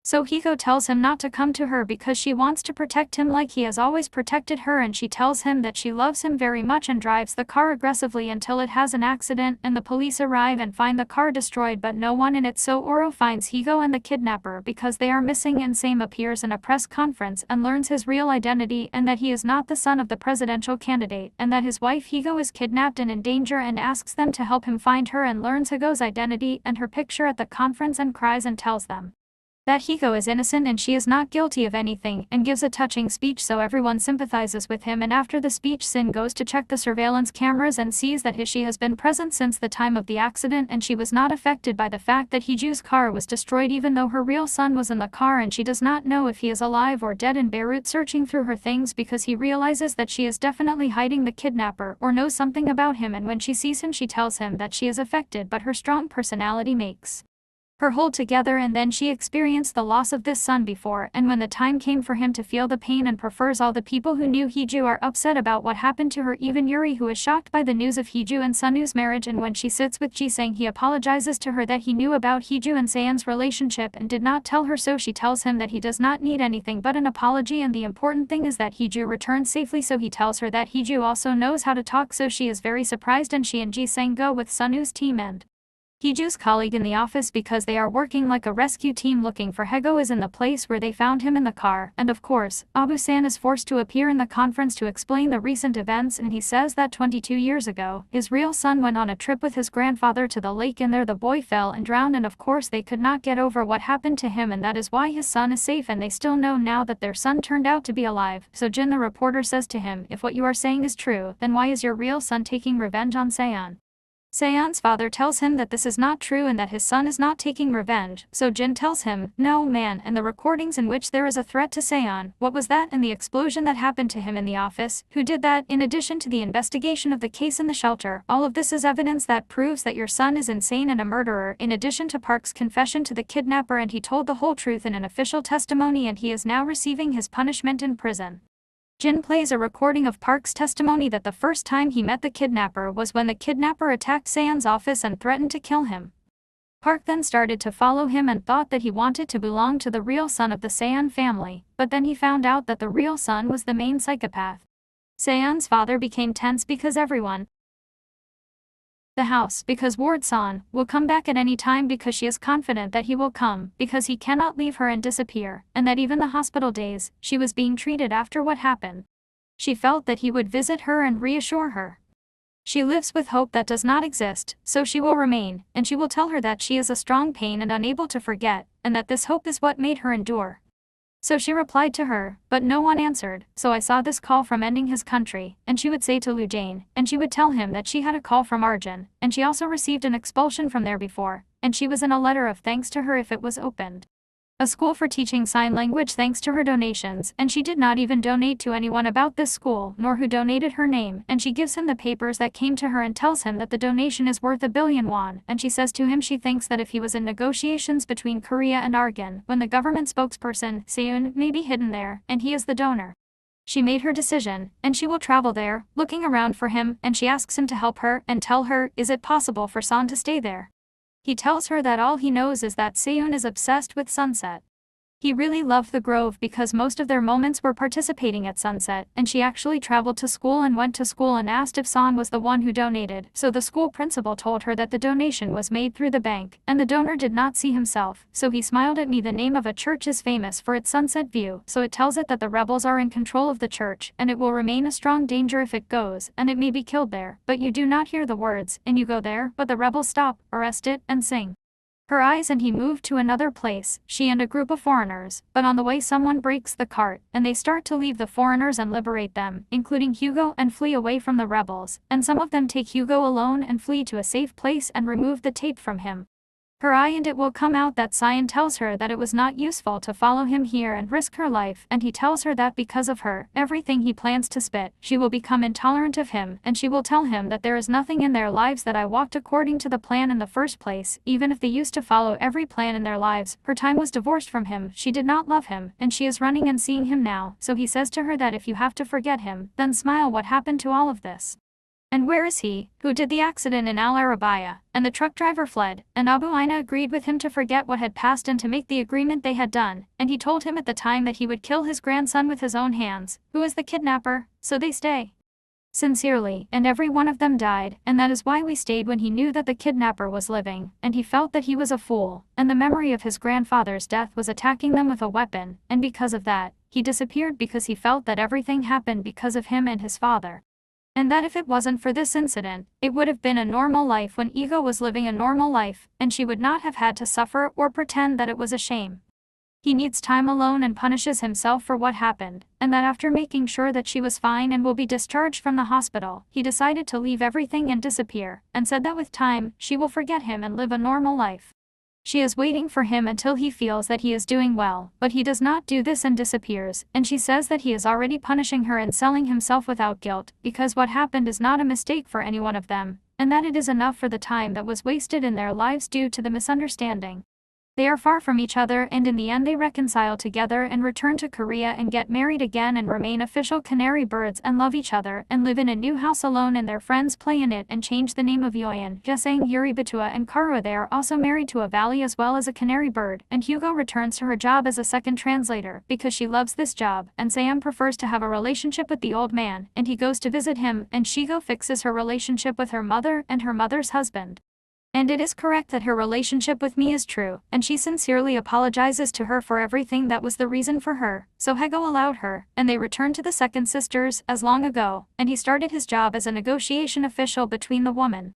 S1: So Hee-joo tells him not to come to her because she wants to protect him like he has always protected her, and she tells him that she loves him very much and drives the car aggressively until it has an accident and the police arrive and find the car destroyed but no one in it. So Oro finds Hee-joo and the kidnapper because they are missing, and Same appears in a press conference and learns his real identity and that he is not the son of the presidential candidate, and that his wife Hee-joo is kidnapped and in danger, and asks them to help him find her, and learns Hee-joo's identity and her picture at the conference and cries and tells them that Hee-joo is innocent and she is not guilty of anything, and gives a touching speech so everyone sympathizes with him. And after the speech Sin goes to check the surveillance cameras and sees that she has been present since the time of the accident, and she was not affected by the fact that Hee-joo's car was destroyed even though her real son was in the car, and she does not know if he is alive or dead in Beirut, searching through her things because he realizes that she is definitely hiding the kidnapper or knows something about him, and when she sees him she tells him that she is affected but her strong personality makes her hold together, and then she experienced the loss of this son before, and when the time came for him to feel the pain and prefers all the people who knew Hee-joo are upset about what happened to her, even Yuri, who is shocked by the news of Hee-joo and Sunwoo's marriage, and when she sits with Ji-sang he apologizes to her that he knew about Hee-joo and Say-yeon's relationship and did not tell her, so she tells him that he does not need anything but an apology, and the important thing is that Hee-joo returned safely. So he tells her that Hee-joo also knows how to talk, so she is very surprised, and she and Ji-sang go with Sunwoo's team and Hee-joo's colleague in the office because they are working like a rescue team looking for Hee-joo is in the place where they found him in the car, and of course, Abu-san is forced to appear in the conference to explain the recent events, and he says that 22 years ago, his real son went on a trip with his grandfather to the lake, and there the boy fell and drowned, and of course they could not get over what happened to him, and that is why his son is safe, and they still know now that their son turned out to be alive. So Jin the reporter says to him, if what you are saying is true, then why is your real son taking revenge on Say-yeon? Say-yeon's father tells him that this is not true and that his son is not taking revenge, so Jin tells him, no man, and the recordings in which there is a threat to Say-yeon, what was that, and the explosion that happened to him in the office, who did that, in addition to the investigation of the case in the shelter, all of this is evidence that proves that your son is insane and a murderer, in addition to Park's confession to the kidnapper, and he told the whole truth in an official testimony and he is now receiving his punishment in prison. Jin plays a recording of Park's testimony that the first time he met the kidnapper was when the kidnapper attacked Say-yeon's office and threatened to kill him. Park then started to follow him and thought that he wanted to belong to the real son of the Say-yeon family, but then he found out that the real son was the main psychopath. Say-yeon's father became tense because everyone the house, because Ward-san will come back at any time, because she is confident that he will come, because he cannot leave her and disappear, and that even the hospital days she was being treated after what happened. She felt that he would visit her and reassure her. She lives with hope that does not exist, so she will remain, and she will tell her that she is a strong pain and unable to forget, and that this hope is what made her endure. So she replied to her, but no one answered, so I saw this call from Ending His Country, and she would say to Lu Jane, and she would tell him that she had a call from Arjun, and she also received an expulsion from there before, and she was in a letter of thanks to her if it was opened. a school for teaching sign language thanks to her donations, and she did not even donate to anyone about this school, nor who donated her name, and she gives him the papers that came to her and tells him that the donation is worth 1,000,000,000 won, and she says to him she thinks that if he was in negotiations between Korea and Argan, when the government spokesperson, Say-yeon, may be hidden there, and he is the donor. She made her decision, and she will travel there, looking around for him, and she asks him to help her, and tell her, is it possible for Son to stay there? He tells her that all he knows is that Say-yeon is obsessed with sunset. He really loved the Grove because most of their moments were participating at sunset, and she actually traveled to school and went to school and asked if Son was the one who donated, so the school principal told her that the donation was made through the bank, and the donor did not see himself, so he smiled at me. The name of a church is famous for its sunset view, so it tells it that the rebels are in control of the church, and it will remain a strong danger if it goes, and it may be killed there, but you do not hear the words, and you go there, but the rebels stop, arrest it, and sing. Her eyes and he moved to another place, she and a group of foreigners, but on the way someone breaks the cart, and they start to leave the foreigners and liberate them, including Hee-joo, and flee away from the rebels, and some of them take Hee-joo alone and flee to a safe place and remove the tape from him. Her eye, and it will come out that Say-yeon tells her that it was not useful to follow him here and risk her life, and he tells her that because of her, everything he plans to spit, she will become intolerant of him, and she will tell him that there is nothing in their lives that I walked according to the plan in the first place, even if they used to follow every plan in their lives. Her time was divorced from him, she did not love him, and she is running and seeing him now, so he says to her that if you have to forget him, then smile. What happened to all of this? And where is he, who did the accident in Al Arabiya? And the truck driver fled, and Abu Aina agreed with him to forget what had passed and to make the agreement they had done, and he told him at the time that he would kill his grandson with his own hands, who is the kidnapper, so they stay. Sincerely, and every one of them died, and that is why we stayed when he knew that the kidnapper was living, and he felt that he was a fool, and the memory of his grandfather's death was attacking them with a weapon, and because of that, he disappeared because he felt that everything happened because of him and his father. And that if it wasn't for this incident, it would have been a normal life when Ego was living a normal life, and she would not have had to suffer or pretend that it was a shame. He needs time alone and punishes himself for what happened, and that after making sure that she was fine and will be discharged from the hospital, he decided to leave everything and disappear, and said that with time, she will forget him and live a normal life. She is waiting for him until he feels that he is doing well, but he does not do this and disappears, and she says that he is already punishing her and selling himself without guilt, because what happened is not a mistake for any one of them, and that it is enough for the time that was wasted in their lives due to the misunderstanding. They are far from each other, and in the end they reconcile together and return to Korea and get married again and remain official canary birds and love each other and live in a new house alone, and their friends play in it and change the name of Yeon, Jesang, Yuri, Batua, and Karua. They are also married to a valley as well as a canary bird, and Hee-joo returns to her job as a second translator because she loves this job, and Say-yeon prefers to have a relationship with the old man, and he goes to visit him, and Hee-joo fixes her relationship with her mother and her mother's husband. And it is correct that her relationship with me is true, and she sincerely apologizes to her for everything that was the reason for her, so Hee-joo allowed her, and they returned to the second sisters as long ago, and he started his job as a negotiation official between the woman.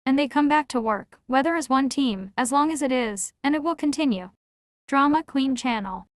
S1: And they come back to work, whether as one team, as long as it is, and it will continue. Drama Queen Channel.